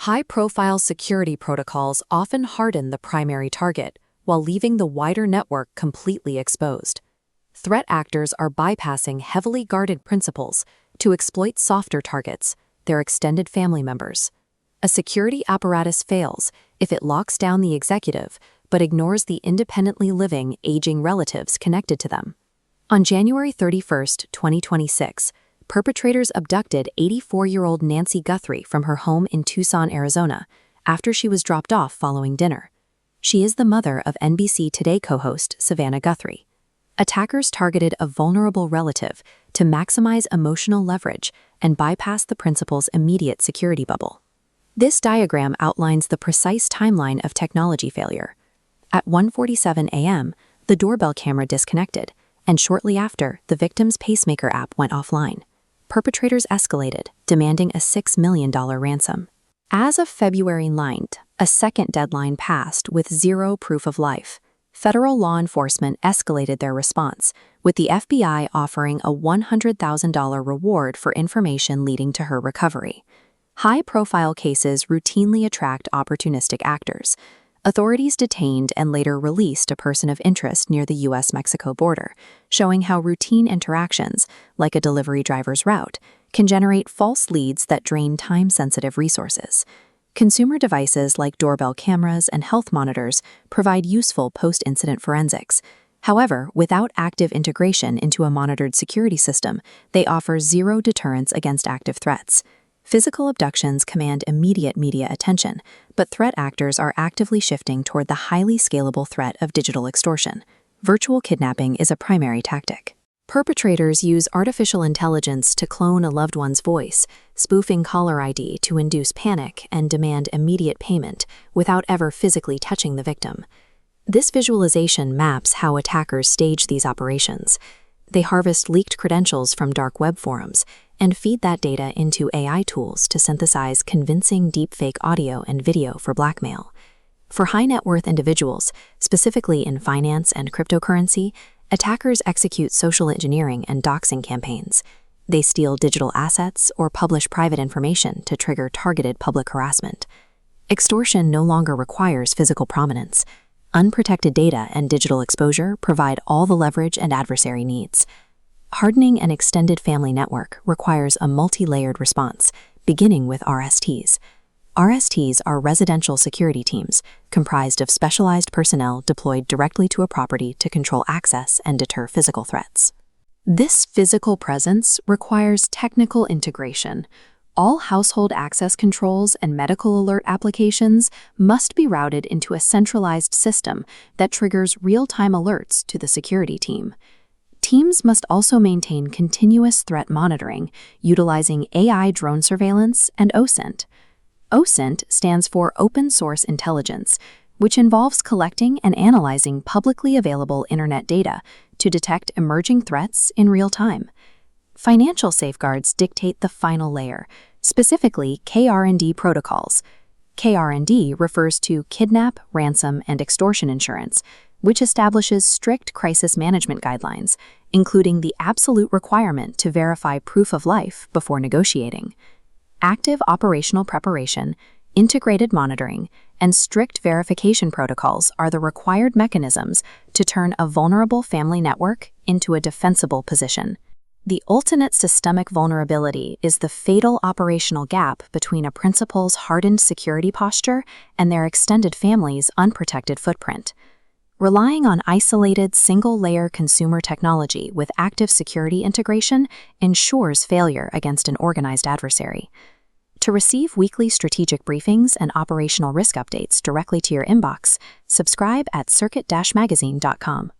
High-profile security protocols often harden the primary target, while leaving the wider network completely exposed. Threat actors are bypassing heavily guarded principles to exploit softer targets, their extended family members. A security apparatus fails if it locks down the executive but ignores the independently living, aging relatives connected to them. On January 31, 2026, perpetrators abducted 84-year-old Nancy Guthrie from her home in Tucson, Arizona, after she was dropped off following dinner. She is the mother of NBC Today co-host Savannah Guthrie. Attackers targeted a vulnerable relative to maximize emotional leverage and bypass the principal's immediate security bubble. This diagram outlines the precise timeline of technology failure. At 1:47 a.m., the doorbell camera disconnected, and shortly after, the victim's pacemaker app went offline. Perpetrators escalated, demanding a $6 million ransom. As of February 9th, a second deadline passed with zero proof of life. Federal law enforcement escalated their response, with the FBI offering a $100,000 reward for information leading to her recovery. High-profile cases routinely attract opportunistic actors. Authorities detained and later released a person of interest near the U.S.-Mexico border, showing how routine interactions, like a delivery driver's route, can generate false leads that drain time-sensitive resources. Consumer devices like doorbell cameras and health monitors provide useful post-incident forensics. However, without active integration into a monitored security system, they offer zero deterrence against active threats. Physical abductions command immediate media attention, but threat actors are actively shifting toward the highly scalable threat of digital extortion. Virtual kidnapping is a primary tactic. Perpetrators use artificial intelligence to clone a loved one's voice, spoofing caller ID to induce panic and demand immediate payment without ever physically touching the victim. This visualization maps how attackers stage these operations. They harvest leaked credentials from dark web forums and feed that data into AI tools to synthesize convincing deepfake audio and video for blackmail. For high-net-worth individuals, specifically in finance and cryptocurrency, attackers execute social engineering and doxing campaigns. They steal digital assets or publish private information to trigger targeted public harassment. Extortion no longer requires physical prominence. Unprotected data and digital exposure provide all the leverage an adversary needs. Hardening an extended family network requires a multi-layered response, beginning with RSTs. RSTs are residential security teams, comprised of specialized personnel deployed directly to a property to control access and deter physical threats. This physical presence requires technical integration. All household access controls and medical alert applications must be routed into a centralized system that triggers real-time alerts to the security team. Teams must also maintain continuous threat monitoring, utilizing AI drone surveillance and OSINT. OSINT stands for Open Source Intelligence, which involves collecting and analyzing publicly available internet data to detect emerging threats in real time. Financial safeguards dictate the final layer, specifically KR&E protocols. KR&E refers to kidnap, ransom, and extortion insurance, which establishes strict crisis management guidelines, including the absolute requirement to verify proof of life before negotiating. Active operational preparation, integrated monitoring, and strict verification protocols are the required mechanisms to turn a vulnerable family network into a defensible position. The ultimate systemic vulnerability is the fatal operational gap between a principal's hardened security posture and their extended family's unprotected footprint. Relying on isolated, single-layer consumer technology with active security integration ensures failure against an organized adversary. To receive weekly strategic briefings and operational risk updates directly to your inbox, subscribe at circuit-magazine.com.